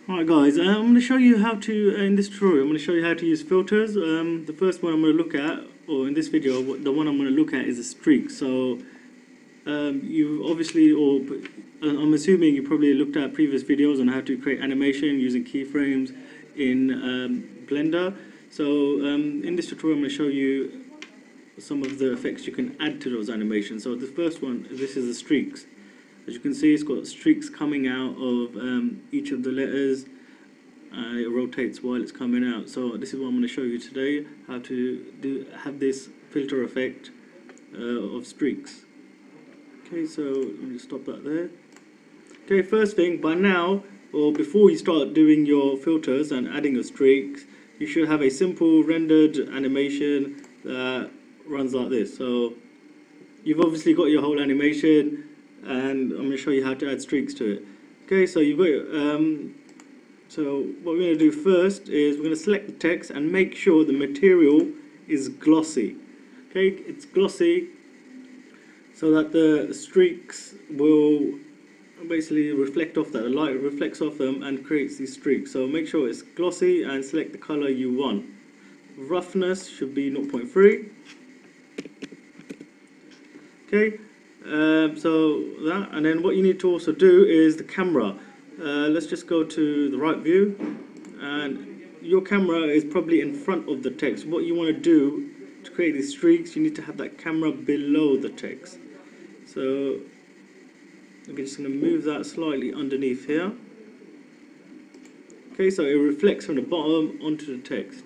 Alright guys, I'm going to show you how to, in this tutorial, I'm going to show you how to use filters. The first one I'm going to look at, or in this video, the one I'm going to look at is a streak. So, you obviously, or I'm assuming you probably looked at previous videos on how to create animation using keyframes in Blender. So, in this tutorial I'm going to show you some of the effects you can add to those animations. So the first one, this is the streaks. As you can see, it's got streaks coming out of each of the letters, and it rotates while it's coming out. So this is what I'm going to show you today, how to have this filter effect of streaks. Okay, so let me just stop that there. Okay, first thing, by now, or before you start doing your filters and adding your streaks, you should have a simple rendered animation that runs like this. So you've obviously got your whole animation, and I'm going to show you how to add streaks to it. Okay, so you've got so what we're going to do first is we're going to select the text and make sure the material is glossy. Okay, it's glossy so that the streaks will basically reflect off that. The light reflects off them and creates these streaks. So make sure it's glossy and select the color you want. Roughness should be 0.3. Okay. So that, and then what you need to also do is the camera. Let's just go to the right view, and your camera is probably in front of the text. What you want to do to create these streaks, you need to have that camera below the text. So I'm just going to move that slightly underneath here. Okay, so it reflects from the bottom onto the text.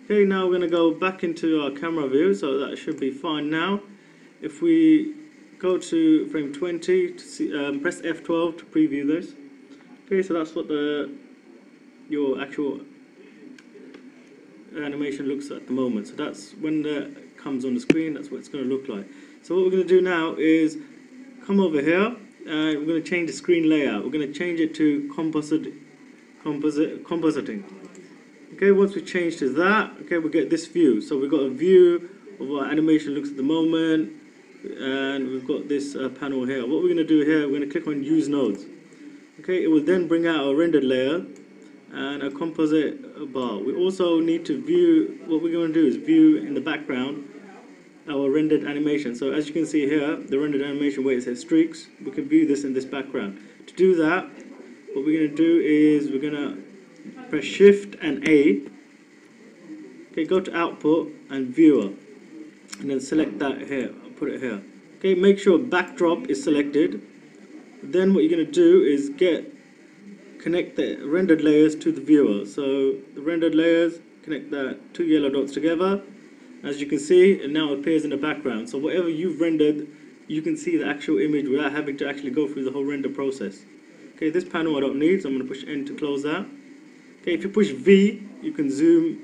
Okay, now we're going to go back into our camera view, so that should be fine now. If we go to frame 20, to see, press F12 to preview this. Okay, so that's what your actual animation looks at the moment. So that's when that comes on the screen, that's what it's going to look like. So what we're going to do now is come over here, and we're going to change the screen layout. We're going to change it to compositing. Okay, once we change to that, okay, we get this view. So we've got a view of what animation looks at the moment, and we've got this panel here. What we're going to do here, we're going to click on Use Nodes. Okay, it will then bring out a rendered layer and a composite bar. We also need to view, what we're going to do is view in the background our rendered animation. So as you can see here, the rendered animation where it says streaks, we can view this in this background. To do that, what we're going to do is we're going to press Shift and A. Okay, go to Output and Viewer, and then select that here. Put it here. Okay, make sure backdrop is selected. Then what you're going to do is connect the rendered layers to the viewer. So the rendered layers, connect the two yellow dots together. As you can see, it now appears in the background. So whatever you've rendered, you can see the actual image without having to actually go through the whole render process. Okay, this panel I don't need, so I'm going to push N to close that. Okay, if you push V, you can zoom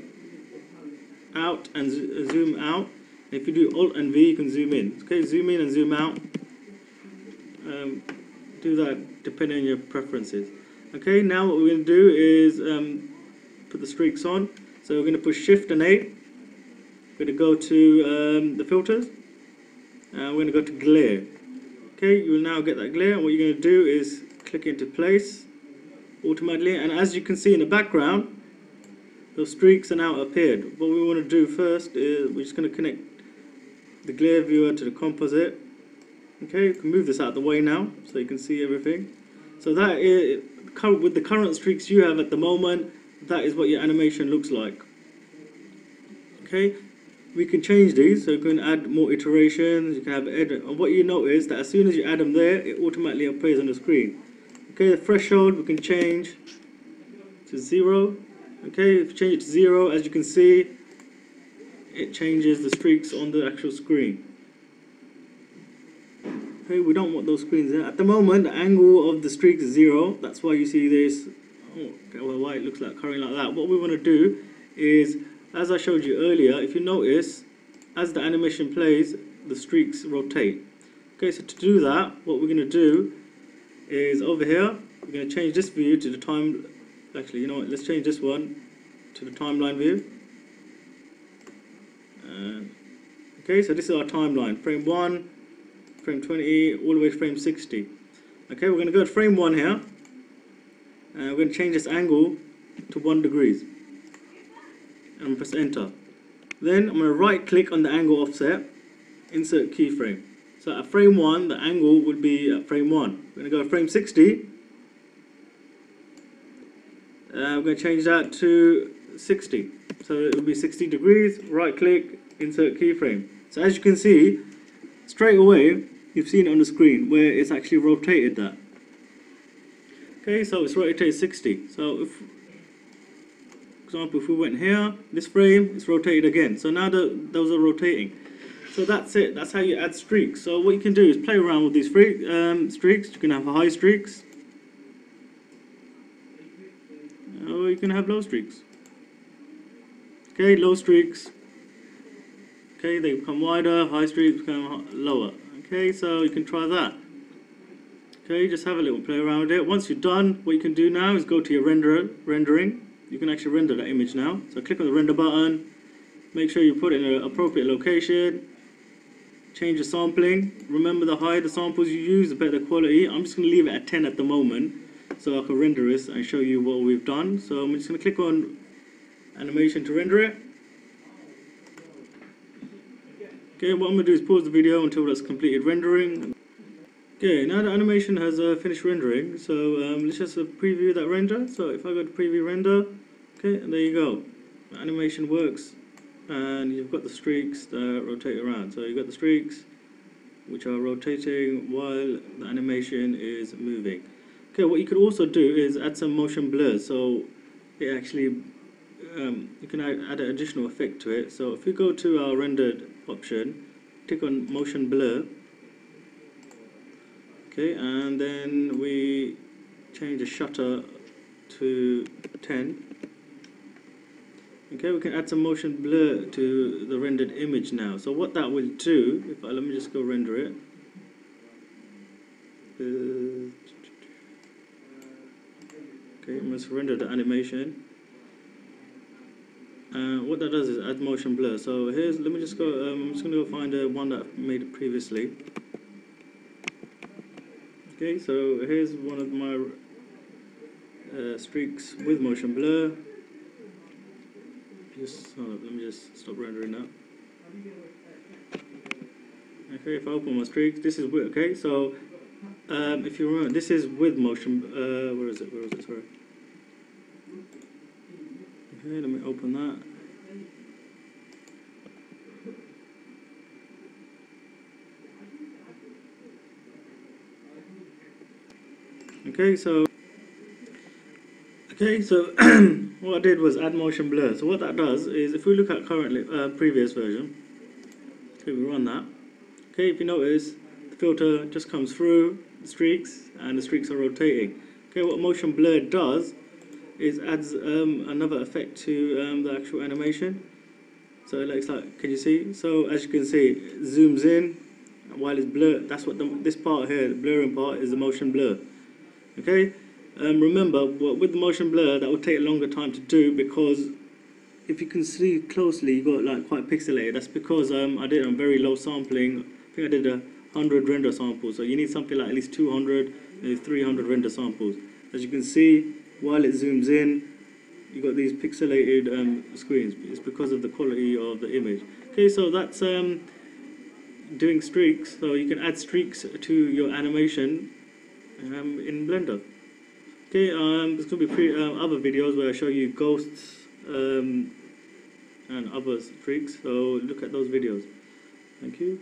out and zoom out. If you do Alt and V, you can zoom in. Okay, zoom in and zoom out. Do that depending on your preferences. Okay, now what we're going to do is put the streaks on. So we're going to push Shift and A. We're going to go to the filters, and we're going to go to glare. Okay, you will now get that glare, and what you're going to do is click into place automatically, and as you can see in the background, those streaks are now appeared. What we want to do first is we're just going to connect the glare viewer to the composite. Okay, you can move this out of the way now so you can see everything. So that is, with the current streaks you have at the moment, that is what your animation looks like. Okay, we can change these, so you can add more iterations, you can have edit. And what you notice that as soon as you add them there, it automatically appears on the screen. Okay, the threshold we can change to 0. Okay, if you change it to 0, as you can see, it changes the streaks on the actual screen. Okay, we don't want those screens there. At the moment, the angle of the streak is 0. That's why you see this. Oh, okay, well, why it looks like current like that. What we want to do is, as I showed you earlier, if you notice, as the animation plays, the streaks rotate. Okay, so to do that, what we're going to do is over here, we're going to change this view to the time. Actually, you know what? Let's change this one to the timeline view. Okay, so this is our timeline. Frame 1. Frame 20 all the way to frame 60. Okay, we're going to go to frame 1 here, And we're going to change this angle to 1 degree. And press enter. Then I'm going to right click on the angle offset, insert keyframe. So at frame 1, the angle would be at frame 1. We're going to go to frame 60. We're going to change that to 60. So it will be 60 degrees, right click, insert keyframe. So as you can see, straight away, you've seen it on the screen where it's actually rotated that. Okay, so it's rotated 60. So if, for example, if we went here, this frame, it's rotated again. So now those are rotating. So that's it. That's how you add streaks. So what you can do is play around with these streaks. You can have high streaks, or you can have low streaks. Okay, low streaks. Okay, they become wider. High streaks become lower. Okay, so you can try that. Okay, just have a little play around with it. Once you're done, what you can do now is go to your rendering. You can actually render that image now. So click on the render button. Make sure you put it in an appropriate location. Change the sampling. Remember, the higher the samples you use, the better the quality. I'm just going to leave it at 10 at the moment, so I can render this and show you what we've done. So I'm just going to click on animation to render it. Okay, what I'm going to do is pause the video until that's completed rendering. Okay, now the animation has finished rendering, so let's just preview that render. So if I go to preview render, okay, and there you go. The animation works, and you've got the streaks that rotate around. So you've got the streaks which are rotating while the animation is moving. Okay, what you could also do is add some motion blur, so it actually you can add an additional effect to it. So if you go to our rendered option, click on motion blur. Okay, and then we change the shutter to 10. Okay, we can add some motion blur to the rendered image now. So what that will do, let me just go render it. Okay, I'm going to render the animation. What that does is add motion blur. So let me just go, I'm just going to go find one that I made previously. Okay, so here's one of my streaks with motion blur. Let me just stop rendering that. Okay, if I open my streaks, this is with, okay, so if you remember, this is with motion, where is it, sorry. Okay, let me open that. Okay, so what I did was add motion blur. So what that does is, if we look at currently previous version, okay, we run that. Okay, if you notice, the filter just comes through the streaks, and the streaks are rotating. Okay, what motion blur does is adds another effect to the actual animation. So it looks like, can you see? So as you can see, it zooms in while it's blurred. That's what this part here, the blurring part, is the motion blur. Okay, remember, with the motion blur, that will take a longer time to do, because if you can see closely, you got like quite pixelated. That's because I did a very low sampling. I think I did 100 render samples, so you need something like at least 200, maybe 300 render samples. As you can see, while it zooms in, you got these pixelated screens. It's because of the quality of the image. Okay, so that's doing streaks. So you can add streaks to your animation in Blender. Okay, there's going to be other videos where I show you ghosts and other streaks, so look at those videos. Thank you.